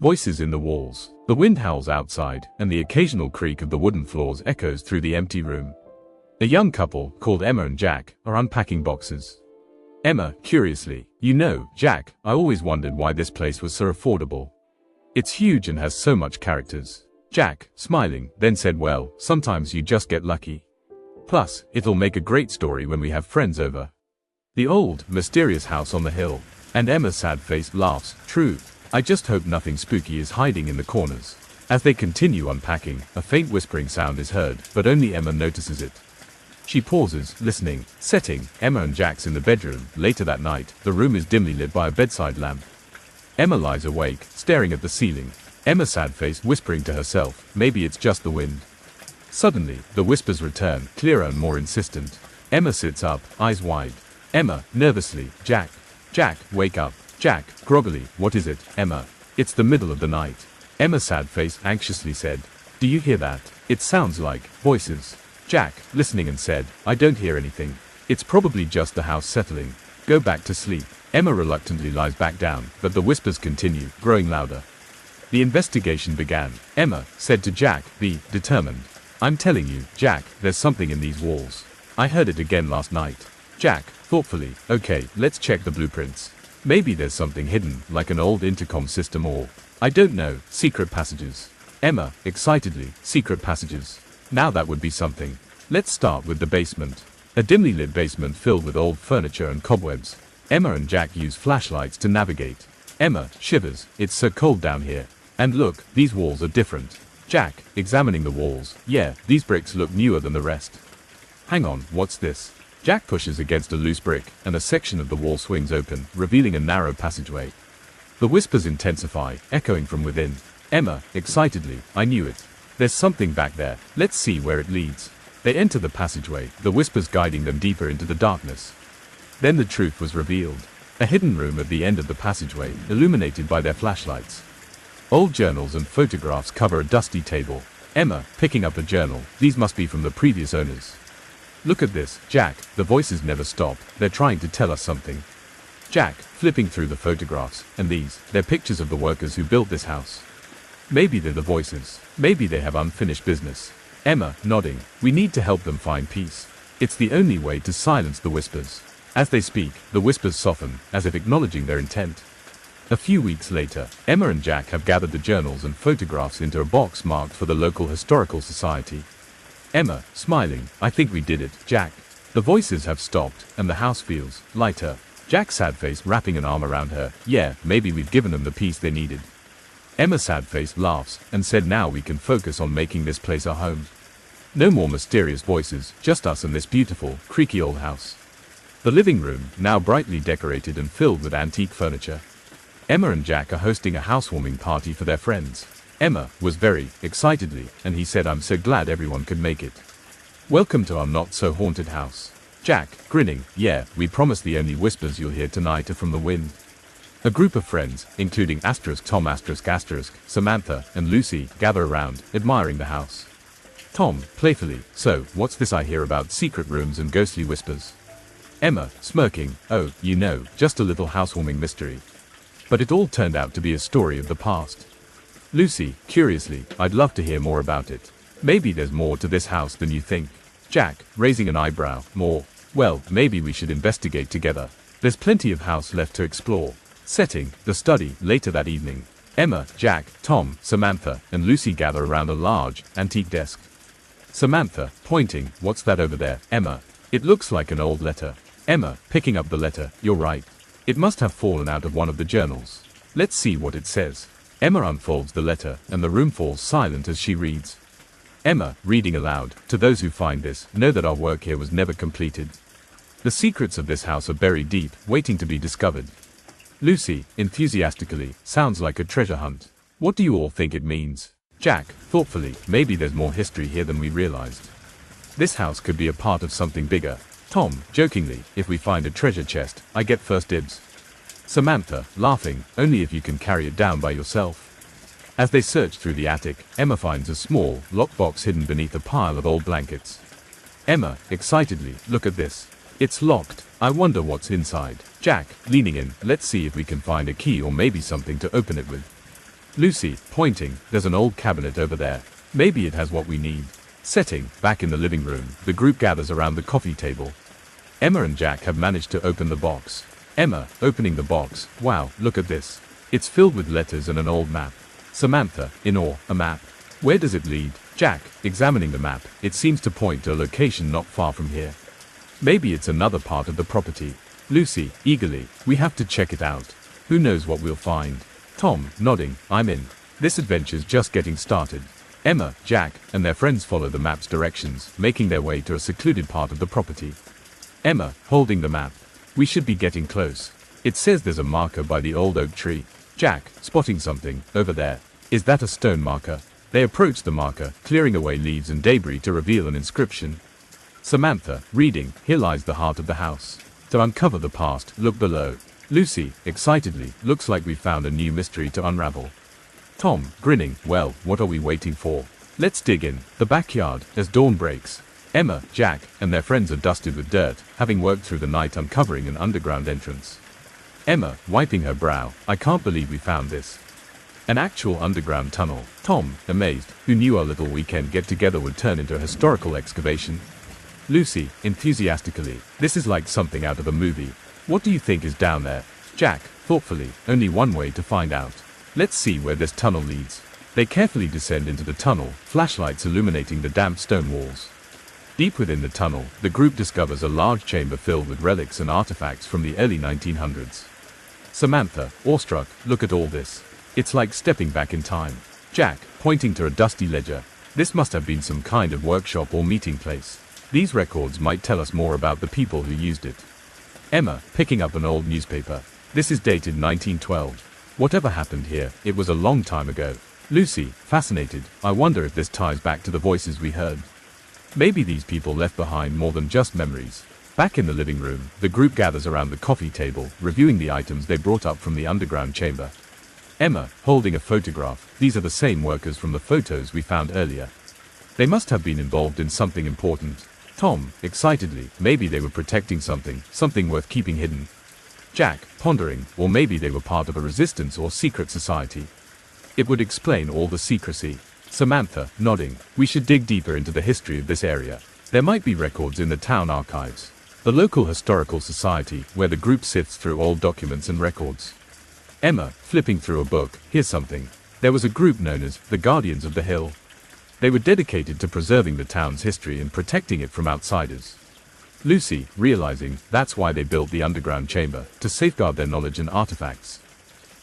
Voices in the walls. The wind howls outside, and the occasional creak of the wooden floors echoes through the empty room. A young couple, called Emma and Jack, are unpacking boxes. Emma, curiously, "You know, Jack, I always wondered why this place was so affordable. It's huge and has so much characters." Jack, smiling, then said, "Well, sometimes you just get lucky. Plus, it'll make a great story when we have friends over." The old, mysterious house on the hill. And Emma's sad face laughs, "True. I just hope nothing spooky is hiding in the corners." As they continue unpacking, a faint whispering sound is heard, but only Emma notices it. She pauses, listening. Setting, Emma and Jack's in the bedroom. Later that night, the room is dimly lit by a bedside lamp. Emma lies awake, staring at the ceiling. Emma's sad face whispering to herself, "Maybe it's just the wind." Suddenly, the whispers return, clearer and more insistent. Emma sits up, eyes wide. Emma, nervously, "Jack. Jack, wake up." Jack, groggily, "What is it, Emma?" "It's the middle of the night." Emma's sad face anxiously said, "Do you hear that? It sounds like voices." Jack, listening, and said, "I don't hear anything. It's probably just the house settling. Go back to sleep." Emma reluctantly lies back down, but the whispers continue, growing louder. The investigation began. Emma said to Jack, "Be determined. I'm telling you, Jack, there's something in these walls. I heard it again last night." Jack, thoughtfully, "Okay, let's check the blueprints. Maybe there's something hidden, like an old intercom system or, I don't know, secret passages." Emma, excitedly, "Secret passages. Now that would be something. Let's start with the basement." A dimly lit basement filled with old furniture and cobwebs. Emma and Jack use flashlights to navigate. Emma shivers, "It's so cold down here. And look, these walls are different." Jack, examining the walls, "Yeah, these bricks look newer than the rest. Hang on, what's this?" Jack pushes against a loose brick, and a section of the wall swings open, revealing a narrow passageway. The whispers intensify, echoing from within. Emma, excitedly, "I knew it. There's something back there. Let's see where it leads." They enter the passageway, the whispers guiding them deeper into the darkness. Then the truth was revealed. A hidden room at the end of the passageway, illuminated by their flashlights. Old journals and photographs cover a dusty table. Emma, picking up a journal, "These must be from the previous owners." "Look at this, Jack, the voices never stop. They're trying to tell us something." Jack, flipping through the photographs, "And they're pictures of the workers who built this house. Maybe they're the voices. Maybe they have unfinished business." Emma, nodding, "We need to help them find peace. It's the only way to silence the whispers." As they speak, the whispers soften, as if acknowledging their intent. A few weeks later, Emma and Jack have gathered the journals and photographs into a box marked for the local historical society. Emma, smiling, "I think we did it, Jack. The voices have stopped, and the house feels lighter." Jack's sad face wrapping an arm around her, "Yeah, maybe we've given them the peace they needed." Emma's sad face laughs, and said, "Now we can focus on making this place our home. No more mysterious voices, just us and this beautiful, creaky old house." The living room, now brightly decorated and filled with antique furniture. Emma and Jack are hosting a housewarming party for their friends. Emma was very excitedly, and he said, "I'm so glad everyone could make it. Welcome to our not-so-haunted house." Jack, grinning, "Yeah, we promise the only whispers you'll hear tonight are from the wind." A group of friends, including Tom, Samantha, and Lucy, gather around, admiring the house. Tom, playfully, "So, what's this I hear about secret rooms and ghostly whispers?" Emma, smirking, "Oh, you know, just a little housewarming mystery. But it all turned out to be a story of the past." Lucy, curiously, "I'd love to hear more about it. Maybe there's more to this house than you think." Jack, raising an eyebrow, "More? Well, maybe we should investigate together. There's plenty of house left to explore." Setting, the study, later that evening. Emma, Jack, Tom, Samantha, and Lucy gather around a large, antique desk. Samantha, pointing, "What's that over there, Emma?" "It looks like an old letter." Emma, picking up the letter, "You're right. It must have fallen out of one of the journals. Let's see what it says." Emma unfolds the letter, and the room falls silent as she reads. Emma, reading aloud, "To those who find this, know that our work here was never completed. The secrets of this house are buried deep, waiting to be discovered." Lucy, enthusiastically, "Sounds like a treasure hunt. What do you all think it means?" Jack, thoughtfully, "Maybe there's more history here than we realized. This house could be a part of something bigger." Tom, jokingly, "If we find a treasure chest, I get first dibs." Samantha, laughing, "Only if you can carry it down by yourself." As they search through the attic, Emma finds a small, locked box hidden beneath a pile of old blankets. Emma, excitedly, "Look at this. It's locked. I wonder what's inside." Jack, leaning in, "Let's see if we can find a key or maybe something to open it with." Lucy, pointing, there's an old cabinet over there. Maybe it has what we need. Setting, back in the living room, the group gathers around the coffee table. Emma and Jack have managed to open the box. Emma, opening the box, wow, look at this. It's filled with letters and an old map. Samantha, in awe, a map. Where does it lead? Jack, examining the map, it seems to point to a location not far from here. Maybe it's another part of the property. Lucy, eagerly, we have to check it out. Who knows what we'll find? Tom, nodding, I'm in. This adventure's just getting started. Emma, Jack, and their friends follow the map's directions, making their way to a secluded part of the property. Emma, holding the map. We should be getting close. It says there's a marker by the old oak tree. Jack, spotting something, over there. Is that a stone marker? They approach the marker, clearing away leaves and debris to reveal an inscription. Samantha, reading, here lies the heart of the house. To uncover the past, look below. Lucy, excitedly, looks like we found a new mystery to unravel. Tom, grinning, well, what are we waiting for? Let's dig in. The backyard, as dawn breaks. Emma, Jack, and their friends are dusted with dirt, having worked through the night uncovering an underground entrance. Emma, wiping her brow, I can't believe we found this. An actual underground tunnel. Tom, amazed, who knew our little weekend get-together would turn into a historical excavation? Lucy, enthusiastically, this is like something out of a movie. What do you think is down there? Jack, thoughtfully, only one way to find out. Let's see where this tunnel leads. They carefully descend into the tunnel, flashlights illuminating the damp stone walls. Deep within the tunnel, the group discovers a large chamber filled with relics and artifacts from the early 1900s. Samantha, awestruck, look at all this. It's like stepping back in time. Jack, pointing to a dusty ledger. This must have been some kind of workshop or meeting place. These records might tell us more about the people who used it. Emma, picking up an old newspaper. This is dated 1912. Whatever happened here, it was a long time ago. Lucy, fascinated, I wonder if this ties back to the voices we heard. Maybe these people left behind more than just memories. Back in the living room, the group gathers around the coffee table, reviewing the items they brought up from the underground chamber. Emma, holding a photograph, these are the same workers from the photos we found earlier. They must have been involved in something important. Tom, excitedly, maybe they were protecting something worth keeping hidden. Jack, pondering, or maybe they were part of a resistance or secret society. It would explain all the secrecy. Samantha, nodding, we should dig deeper into the history of this area. There might be records in the town archives. The local historical society, where the group sifts through old documents and records. Emma, flipping through a book, here's something. There was a group known as the Guardians of the Hill. They were dedicated to preserving the town's history and protecting it from outsiders. Lucy, realizing, that's why they built the underground chamber, to safeguard their knowledge and artifacts.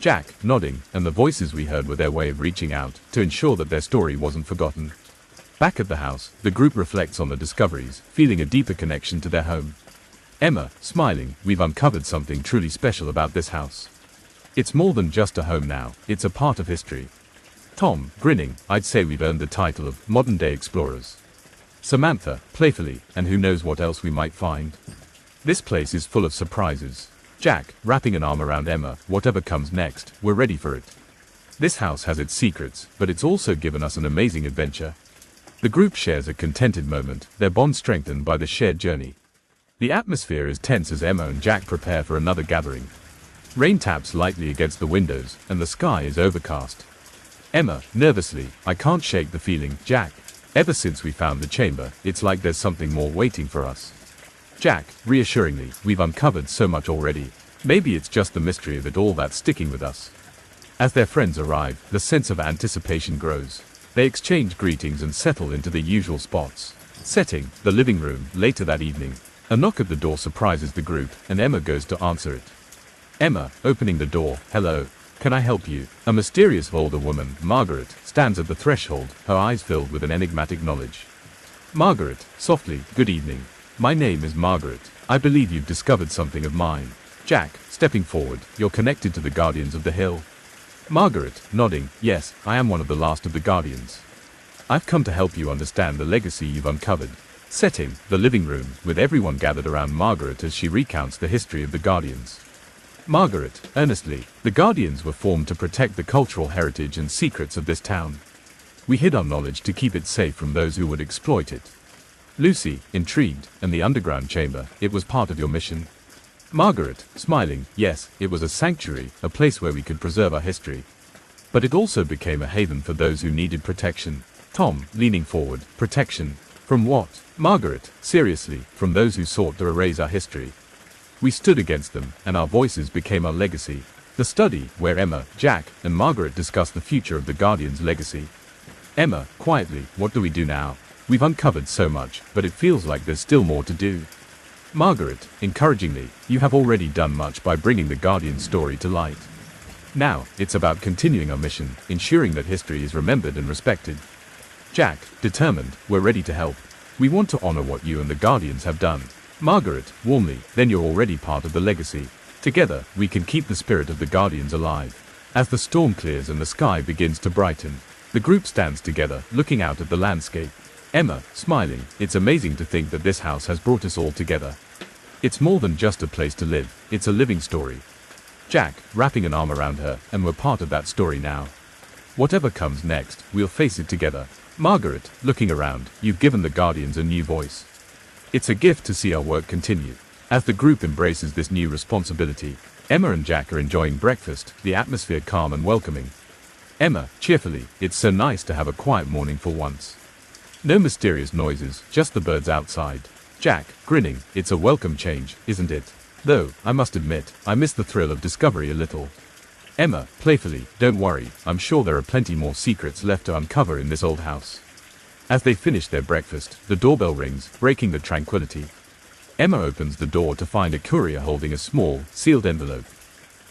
Jack, nodding, and the voices we heard were their way of reaching out, to ensure that their story wasn't forgotten. Back at the house, the group reflects on the discoveries, feeling a deeper connection to their home. Emma, smiling, we've uncovered something truly special about this house. It's more than just a home now, it's a part of history. Tom, grinning, I'd say we've earned the title of modern-day explorers. Samantha, playfully, and who knows what else we might find. This place is full of surprises. Jack, wrapping an arm around Emma, whatever comes next, we're ready for it. This house has its secrets, but it's also given us an amazing adventure. The group shares a contented moment, their bond strengthened by the shared journey. The atmosphere is tense as Emma and Jack prepare for another gathering. Rain taps lightly against the windows, and the sky is overcast. Emma, nervously, I can't shake the feeling, Jack. Ever since we found the chamber, it's like there's something more waiting for us. Jack, reassuringly, we've uncovered so much already. Maybe it's just the mystery of it all that's sticking with us. As their friends arrive, the sense of anticipation grows. They exchange greetings and settle into the usual spots. Setting, the living room, later that evening. A knock at the door surprises the group, and Emma goes to answer it. Emma, opening the door, hello. Can I help you? A mysterious older woman, Margaret, stands at the threshold, her eyes filled with an enigmatic knowledge. Margaret, softly, good evening. My name is Margaret. I believe you've discovered something of mine. Jack, stepping forward, you're connected to the Guardians of the Hill. Margaret, nodding, yes, I am one of the last of the Guardians. I've come to help you understand the legacy you've uncovered. Setting, the living room, with everyone gathered around Margaret as she recounts the history of the Guardians. Margaret, earnestly, the Guardians were formed to protect the cultural heritage and secrets of this town. We hid our knowledge to keep it safe from those who would exploit it. Lucy, intrigued, and the underground chamber, it was part of your mission. Margaret, smiling, yes, it was a sanctuary, a place where we could preserve our history. but it also became a haven for those who needed protection. Tom, leaning forward, protection. From what? Margaret, seriously, from those who sought to erase our history. We stood against them, and our voices became our legacy. The study, where Emma, Jack, and Margaret discussed the future of the Guardian's legacy. Emma, quietly, what do we do now? We've uncovered so much, but it feels like there's still more to do. Margaret, encouragingly, you have already done much by bringing the Guardian's story to light. Now, it's about continuing our mission, ensuring that history is remembered and respected. Jack, determined, we're ready to help. We want to honor what you and the Guardians have done. Margaret, warmly, then you're already part of the legacy. Together, we can keep the spirit of the Guardians alive. As the storm clears and the sky begins to brighten, the group stands together, looking out at the landscape. Emma, smiling, it's amazing to think that this house has brought us all together. It's more than just a place to live, it's a living story. Jack, wrapping an arm around her, and we're part of that story now. Whatever comes next, we'll face it together. Margaret, looking around, you've given the Guardians a new voice. It's a gift to see our work continue. As the group embraces this new responsibility, Emma and Jack are enjoying breakfast, the atmosphere calm and welcoming. Emma, cheerfully, it's so nice to have a quiet morning for once. No mysterious noises, just the birds outside. Jack, grinning, it's a welcome change, isn't it? Though, I must admit, I miss the thrill of discovery a little. Emma, playfully, don't worry, I'm sure there are plenty more secrets left to uncover in this old house. As they finish their breakfast, the doorbell rings, breaking the tranquility. Emma opens the door to find a courier holding a small, sealed envelope.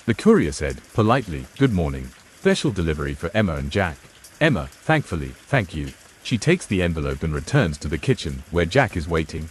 The courier said, politely, good morning. Special delivery for Emma and Jack. Emma, thankfully, thank you. She takes the envelope and returns to the kitchen, where Jack is waiting.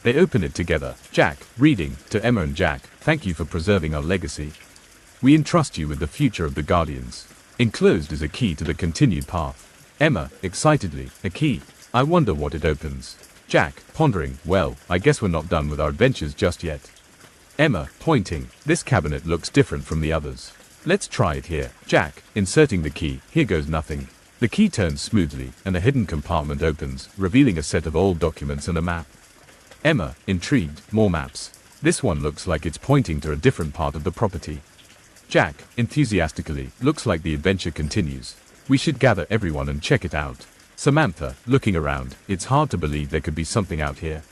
They open it together. Jack, reading, to Emma and Jack, thank you for preserving our legacy. We entrust you with the future of the Guardians. Enclosed is a key to the continued path. Emma, excitedly, a key. I wonder what it opens. Jack, pondering, well, I guess we're not done with our adventures just yet. Emma, pointing, this cabinet looks different from the others. Let's try it here. Jack, inserting the key, here goes nothing. The key turns smoothly, and a hidden compartment opens, revealing a set of old documents and a map. Emma, intrigued, more maps. This one looks like it's pointing to a different part of the property. Jack, enthusiastically, looks like the adventure continues. We should gather everyone and check it out. Samantha, looking around, it's hard to believe there could be something out here.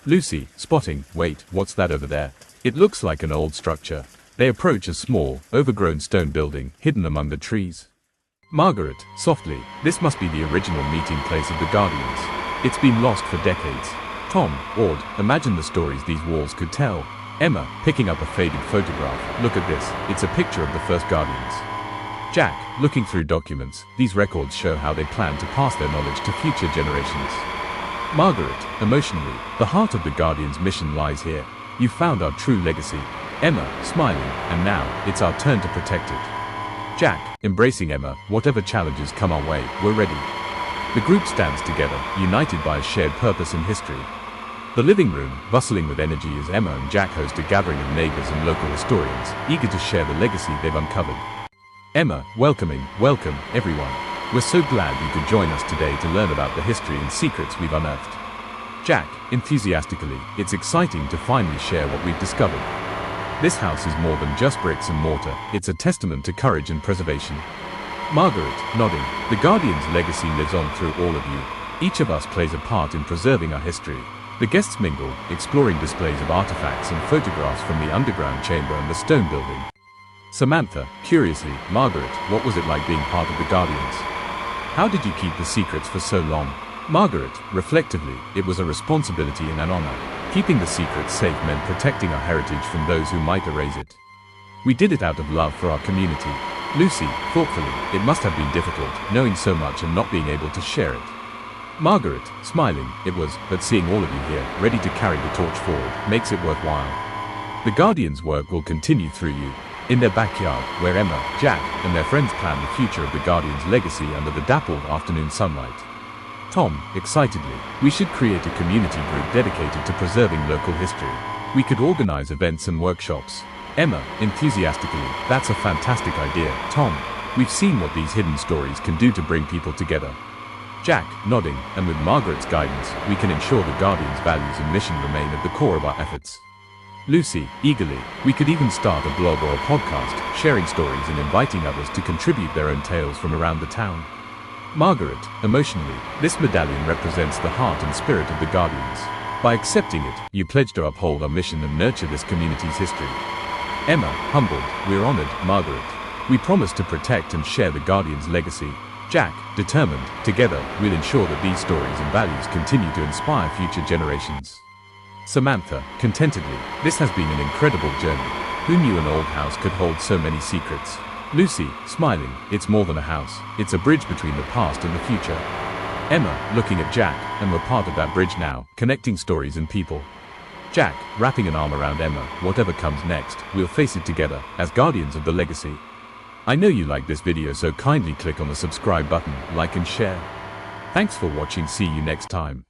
Lucy, spotting, wait, what's that over there? It looks like an old structure. They approach a small, overgrown stone building, hidden among the trees. Margaret, softly, this must be the original meeting place of the Guardians. It's been lost for decades. Tom, awed, imagine the stories these walls could tell. Emma, picking up a faded photograph, look at this, it's a picture of the first Guardians. Jack, looking through documents, these records show how they plan to pass their knowledge to future generations. Margaret, emotionally, the heart of the Guardian's mission lies here. You've found our true legacy. Emma, smiling, and now, it's our turn to protect it. Jack, embracing Emma, whatever challenges come our way, we're ready. The group stands together, united by a shared purpose in history. The living room, bustling with energy as Emma and Jack host a gathering of neighbors and local historians, eager to share the legacy they've uncovered. Emma, welcoming, welcome, everyone. We're so glad you could join us today to learn about the history and secrets we've unearthed. Jack, enthusiastically, it's exciting to finally share what we've discovered. This house is more than just bricks and mortar, it's a testament to courage and preservation. Margaret, nodding, the Guardian's legacy lives on through all of you. Each of us plays a part in preserving our history. The guests mingle, exploring displays of artifacts and photographs from the underground chamber and the stone building. Samantha, curiously, Margaret, what was it like being part of the Guardians? How did you keep the secrets for so long? Margaret, reflectively, it was a responsibility and an honor. Keeping the secrets safe meant protecting our heritage from those who might erase it. We did it out of love for our community. Lucy, thoughtfully, it must have been difficult, knowing so much and not being able to share it. Margaret, smiling, it was, but seeing all of you here, ready to carry the torch forward, makes it worthwhile. The Guardians' work will continue through you. In their backyard, where Emma, Jack, and their friends plan the future of the Guardians' legacy under the dappled afternoon sunlight. Tom, excitedly, we should create a community group dedicated to preserving local history. We could organize events and workshops. Emma, enthusiastically, that's a fantastic idea, Tom. We've seen what these hidden stories can do to bring people together. Jack, nodding, and with Margaret's guidance, we can ensure the Guardians' values and mission remain at the core of our efforts. Lucy, eagerly. We could even start a blog or a podcast, sharing stories and inviting others to contribute their own tales from around the town. Margaret, emotionally, this medallion represents the heart and spirit of the Guardians. By accepting it, you pledge to uphold our mission and nurture this community's history. Emma, humbled, we're honored, Margaret. We promise to protect and share the Guardian's legacy. Jack, determined, together, we'll ensure that these stories and values continue to inspire future generations. Samantha, contentedly, this has been an incredible journey. Who knew an old house could hold so many secrets? Lucy, smiling, it's more than a house, it's a bridge between the past and the future. Emma, looking at Jack, and we're part of that bridge now, connecting stories and people. Jack, wrapping an arm around Emma, whatever comes next, we'll face it together, as guardians of the legacy. I know you like this video, so kindly click on the subscribe button, like and share. Thanks for watching, see you next time.